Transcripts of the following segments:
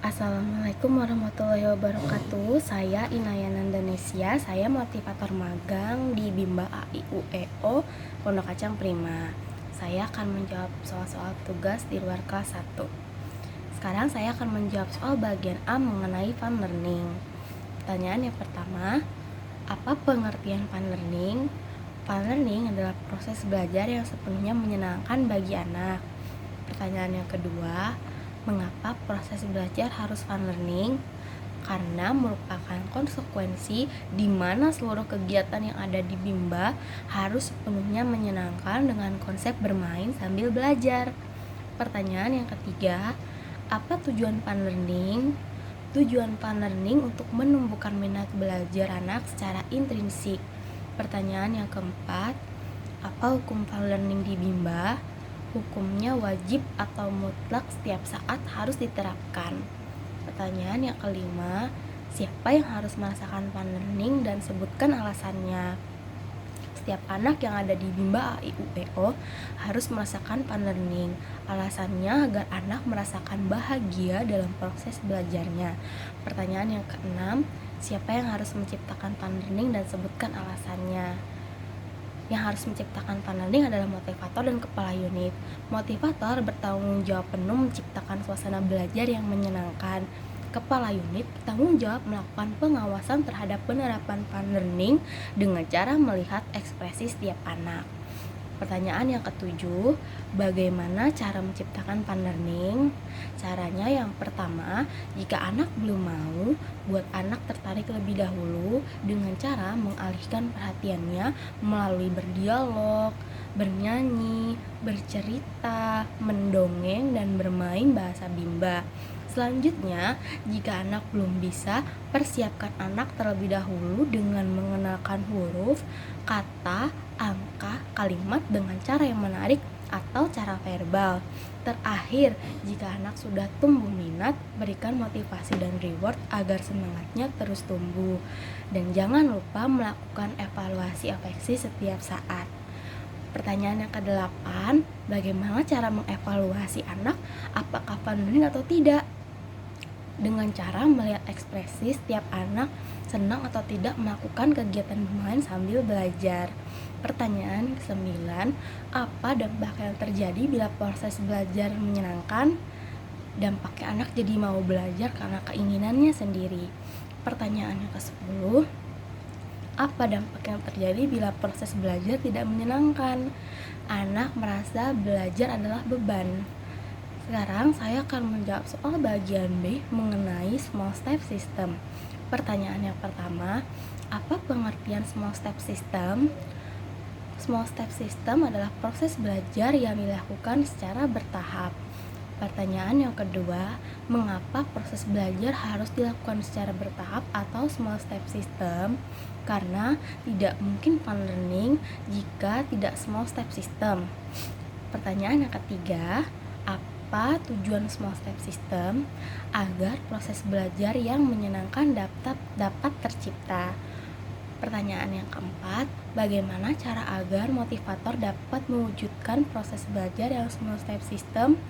Assalamualaikum warahmatullahi wabarakatuh. Saya Inaya Nandanesia. Saya motivator magang di Bimba AIUEO Pondok Kacang Prima. Saya akan menjawab soal-soal tugas di luar kelas 1. Sekarang saya akan menjawab soal bagian A mengenai fun learning. Pertanyaan yang pertama, apa pengertian fun learning? Fun learning adalah proses belajar yang sepenuhnya menyenangkan bagi anak. Pertanyaan yang kedua, mengapa proses belajar harus fun learning? Karena merupakan konsekuensi di mana seluruh kegiatan yang ada di Bimba harus sepenuhnya menyenangkan dengan konsep bermain sambil belajar. Pertanyaan yang ketiga, apa tujuan fun learning? Tujuan fun learning untuk menumbuhkan minat belajar anak secara intrinsik. Pertanyaan yang keempat, apa hukum fun learning di Bimba? Hukumnya wajib atau mutlak setiap saat harus diterapkan. Pertanyaan yang kelima, siapa yang harus merasakan fun learning dan sebutkan alasannya. Setiap anak yang ada di Bimba AIUEO harus merasakan fun learning. Alasannya agar anak merasakan bahagia dalam proses belajarnya. Pertanyaan yang keenam, siapa yang harus menciptakan fun learning dan sebutkan alasannya. Yang harus menciptakan fun learning adalah motivator dan kepala unit. Motivator bertanggung jawab penuh menciptakan suasana belajar yang menyenangkan. Kepala unit bertanggung jawab melakukan pengawasan terhadap penerapan fun learning dengan cara melihat ekspresi setiap anak. Pertanyaan yang ketujuh, bagaimana cara menciptakan fun learning? Caranya yang pertama, jika anak belum mau, buat anak tertarik lebih dahulu dengan cara mengalihkan perhatiannya melalui berdialog, bernyanyi, bercerita, mendongeng, dan bermain bahasa Bimba. Selanjutnya, jika anak belum bisa, persiapkan anak terlebih dahulu dengan mengenalkan huruf, kata, angka, kalimat dengan cara yang menarik atau cara verbal. Terakhir, jika anak sudah tumbuh minat, berikan motivasi dan reward agar semangatnya terus tumbuh. Dan jangan lupa melakukan evaluasi afeksi setiap saat. Pertanyaan yang ke-8, bagaimana cara mengevaluasi anak apakah fun learning atau tidak? Dengan cara melihat ekspresi setiap anak senang atau tidak melakukan kegiatan bermain sambil belajar. Pertanyaan ke-9, apa dampak yang terjadi bila proses belajar menyenangkan? Dampaknya anak jadi mau belajar karena keinginannya sendiri. Pertanyaan yang ke-10, apa dampak yang terjadi bila proses belajar tidak menyenangkan? Anak merasa belajar adalah beban. Sekarang saya akan menjawab soal bagian B mengenai small step system. Pertanyaan yang pertama, apa pengertian small step system? Small step system adalah proses belajar yang dilakukan secara bertahap. Pertanyaan yang kedua, mengapa proses belajar harus dilakukan secara bertahap atau small step system? Karena tidak mungkin fun learning jika tidak small step system. Pertanyaan yang ketiga, apa tujuan small step system? Agar proses belajar yang menyenangkan dapat tercipta. Pertanyaan yang keempat, bagaimana cara agar motivator dapat mewujudkan proses belajar yang small step system?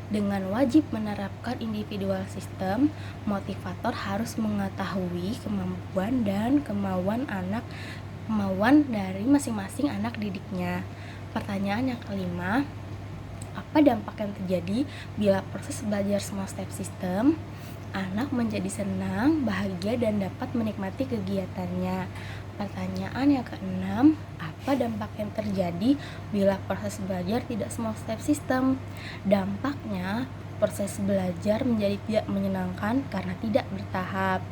Dengan wajib menerapkan individual system, motivator harus mengetahui kemampuan dan kemauan dari masing-masing anak didiknya. Pertanyaan yang kelima, apa dampak yang terjadi bila proses belajar small step system? Anak menjadi senang, bahagia, dan dapat menikmati kegiatannya. Pertanyaan yang keenam, apa dampak yang terjadi bila proses belajar tidak small step system? Dampaknya, proses belajar menjadi tidak menyenangkan karena tidak bertahap.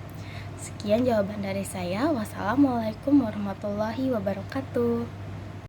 Sekian jawaban dari saya. Wassalamualaikum warahmatullahi wabarakatuh.